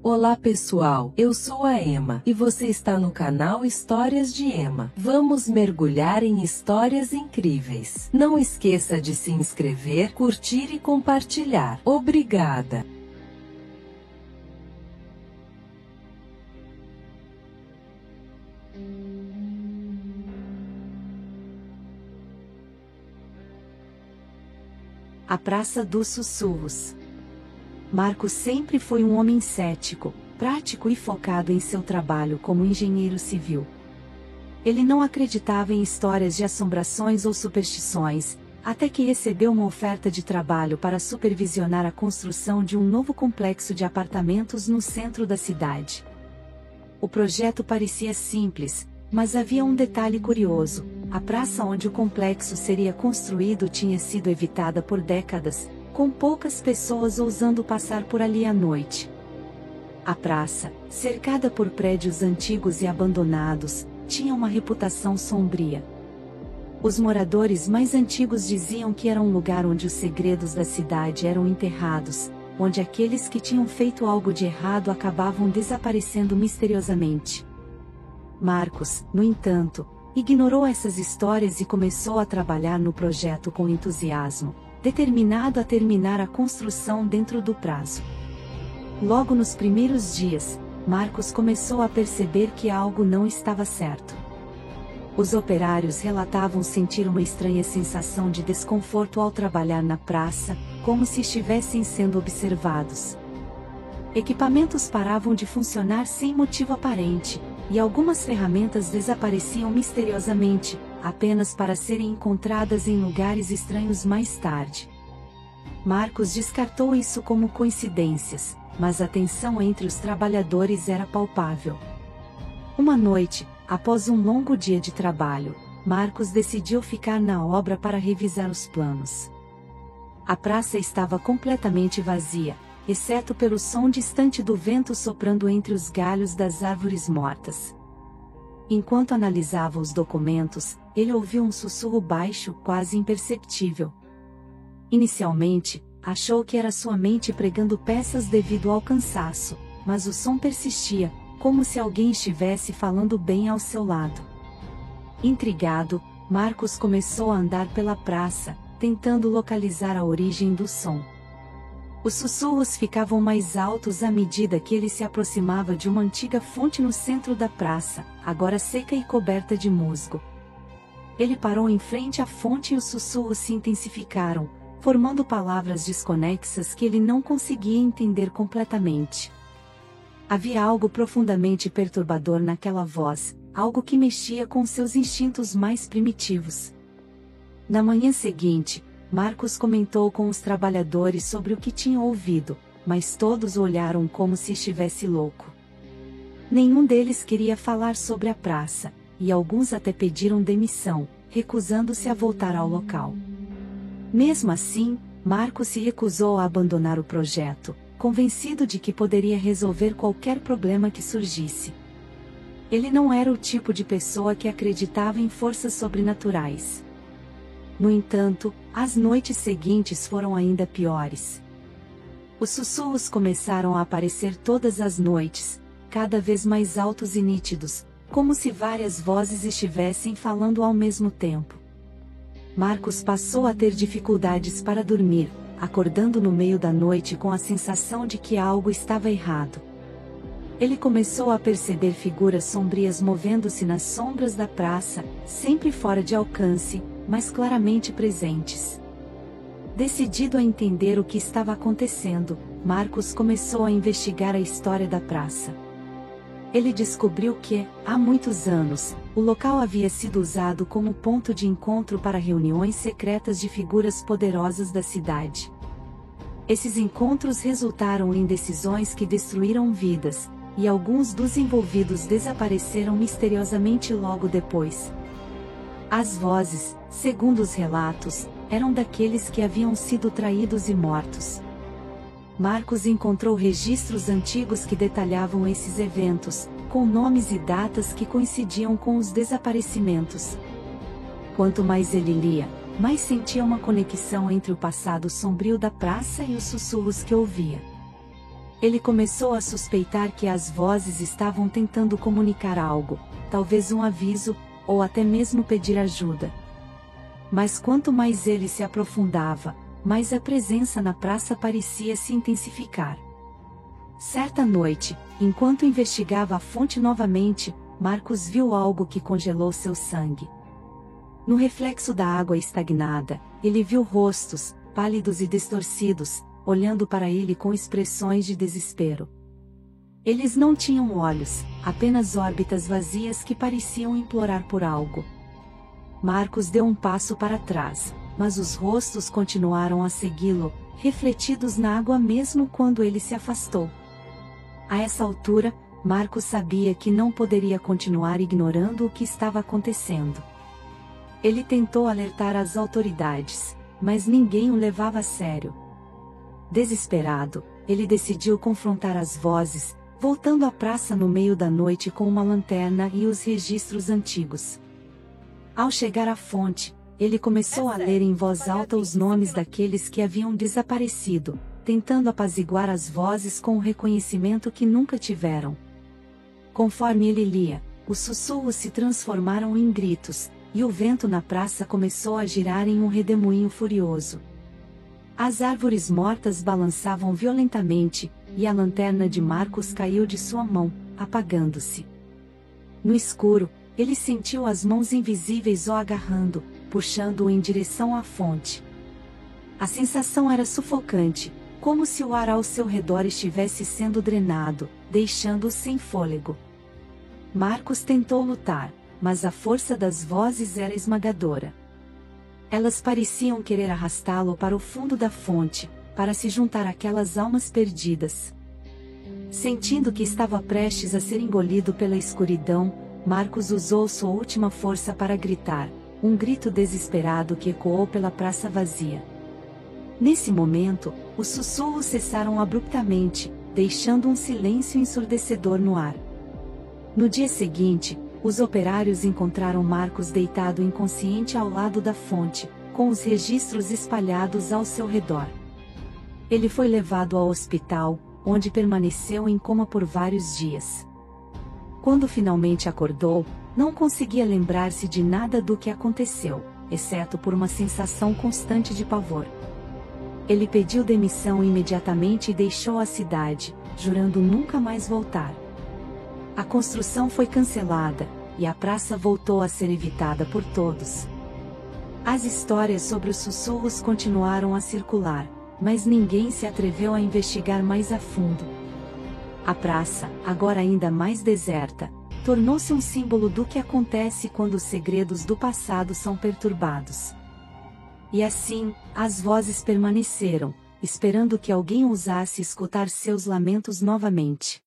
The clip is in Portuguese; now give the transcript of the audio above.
Olá pessoal, eu sou a Emma e você está no canal Histórias de Emma. Vamos mergulhar em histórias incríveis. Não esqueça de se inscrever, curtir e compartilhar. Obrigada! A Praça dos Sussurros. Marcos sempre foi um homem cético, prático e focado em seu trabalho como engenheiro civil. Ele não acreditava em histórias de assombrações ou superstições, até que recebeu uma oferta de trabalho para supervisionar a construção de um novo complexo de apartamentos no centro da cidade. O projeto parecia simples, mas havia um detalhe curioso: a praça onde o complexo seria construído tinha sido evitada por décadas, com poucas pessoas ousando passar por ali à noite. A praça, cercada por prédios antigos e abandonados, tinha uma reputação sombria. Os moradores mais antigos diziam que era um lugar onde os segredos da cidade eram enterrados, onde aqueles que tinham feito algo de errado acabavam desaparecendo misteriosamente. Marcos, no entanto, ignorou essas histórias e começou a trabalhar no projeto com entusiasmo, determinado a terminar a construção dentro do prazo. Logo nos primeiros dias, Marcos começou a perceber que algo não estava certo. Os operários relatavam sentir uma estranha sensação de desconforto ao trabalhar na praça, como se estivessem sendo observados. Equipamentos paravam de funcionar sem motivo aparente, e algumas ferramentas desapareciam misteriosamente, apenas para serem encontradas em lugares estranhos mais tarde. Marcos descartou isso como coincidências, mas a tensão entre os trabalhadores era palpável. Uma noite, após um longo dia de trabalho, Marcos decidiu ficar na obra para revisar os planos. A praça estava completamente vazia, exceto pelo som distante do vento soprando entre os galhos das árvores mortas. Enquanto analisava os documentos, ele ouviu um sussurro baixo, quase imperceptível. Inicialmente, achou que era sua mente pregando peças devido ao cansaço, mas o som persistia, como se alguém estivesse falando bem ao seu lado. Intrigado, Marcos começou a andar pela praça, tentando localizar a origem do som. Os sussurros ficavam mais altos à medida que ele se aproximava de uma antiga fonte no centro da praça, agora seca e coberta de musgo. Ele parou em frente à fonte e os sussurros se intensificaram, formando palavras desconexas que ele não conseguia entender completamente. Havia algo profundamente perturbador naquela voz, algo que mexia com seus instintos mais primitivos. Na manhã seguinte, Marcos comentou com os trabalhadores sobre o que tinha ouvido, mas todos olharam como se estivesse louco. Nenhum deles queria falar sobre a praça, e alguns até pediram demissão, recusando-se a voltar ao local. Mesmo assim, Marcos se recusou a abandonar o projeto, convencido de que poderia resolver qualquer problema que surgisse. Ele não era o tipo de pessoa que acreditava em forças sobrenaturais. No entanto, as noites seguintes foram ainda piores. Os sussurros começaram a aparecer todas as noites, cada vez mais altos e nítidos, como se várias vozes estivessem falando ao mesmo tempo. Marcos passou a ter dificuldades para dormir, acordando no meio da noite com a sensação de que algo estava errado. Ele começou a perceber figuras sombrias movendo-se nas sombras da praça, sempre fora de alcance, mas claramente presentes. Decidido a entender o que estava acontecendo, Marcos começou a investigar a história da praça. Ele descobriu que, há muitos anos, o local havia sido usado como ponto de encontro para reuniões secretas de figuras poderosas da cidade. Esses encontros resultaram em decisões que destruíram vidas, e alguns dos envolvidos desapareceram misteriosamente logo depois. As vozes, segundo os relatos, eram daqueles que haviam sido traídos e mortos. Marcos encontrou registros antigos que detalhavam esses eventos, com nomes e datas que coincidiam com os desaparecimentos. Quanto mais ele lia, mais sentia uma conexão entre o passado sombrio da praça e os sussurros que ouvia. Ele começou a suspeitar que as vozes estavam tentando comunicar algo, talvez um aviso, ou até mesmo pedir ajuda. Mas quanto mais ele se aprofundava, mais a presença na praça parecia se intensificar. Certa noite, enquanto investigava a fonte novamente, Marcos viu algo que congelou seu sangue. No reflexo da água estagnada, ele viu rostos, pálidos e distorcidos, olhando para ele com expressões de desespero. Eles não tinham olhos, apenas órbitas vazias que pareciam implorar por algo. Marcos deu um passo para trás, mas os rostos continuaram a segui-lo, refletidos na água mesmo quando ele se afastou. A essa altura, Marcos sabia que não poderia continuar ignorando o que estava acontecendo. Ele tentou alertar as autoridades, mas ninguém o levava a sério. Desesperado, ele decidiu confrontar as vozes, voltando à praça no meio da noite com uma lanterna e os registros antigos. Ao chegar à fonte, ele começou a ler em voz alta os nomes daqueles que haviam desaparecido, tentando apaziguar as vozes com o reconhecimento que nunca tiveram. Conforme ele lia, os sussurros se transformaram em gritos, e o vento na praça começou a girar em um redemoinho furioso. As árvores mortas balançavam violentamente, e a lanterna de Marcos caiu de sua mão, apagando-se. No escuro, ele sentiu as mãos invisíveis o agarrando, puxando-o em direção à fonte. A sensação era sufocante, como se o ar ao seu redor estivesse sendo drenado, deixando-o sem fôlego. Marcos tentou lutar, mas a força das vozes era esmagadora. Elas pareciam querer arrastá-lo para o fundo da fonte, para se juntar àquelas almas perdidas. Sentindo que estava prestes a ser engolido pela escuridão, Marcos usou sua última força para gritar, um grito desesperado que ecoou pela praça vazia. Nesse momento, os sussurros cessaram abruptamente, deixando um silêncio ensurdecedor no ar. No dia seguinte, os operários encontraram Marcos deitado inconsciente ao lado da fonte, com os registros espalhados ao seu redor. Ele foi levado ao hospital, onde permaneceu em coma por vários dias. Quando finalmente acordou, não conseguia lembrar-se de nada do que aconteceu, exceto por uma sensação constante de pavor. Ele pediu demissão imediatamente e deixou a cidade, jurando nunca mais voltar. A construção foi cancelada, e a praça voltou a ser evitada por todos. As histórias sobre os sussurros continuaram a circular, mas ninguém se atreveu a investigar mais a fundo. A praça, agora ainda mais deserta, tornou-se um símbolo do que acontece quando os segredos do passado são perturbados. E assim, as vozes permaneceram, esperando que alguém ousasse escutar seus lamentos novamente.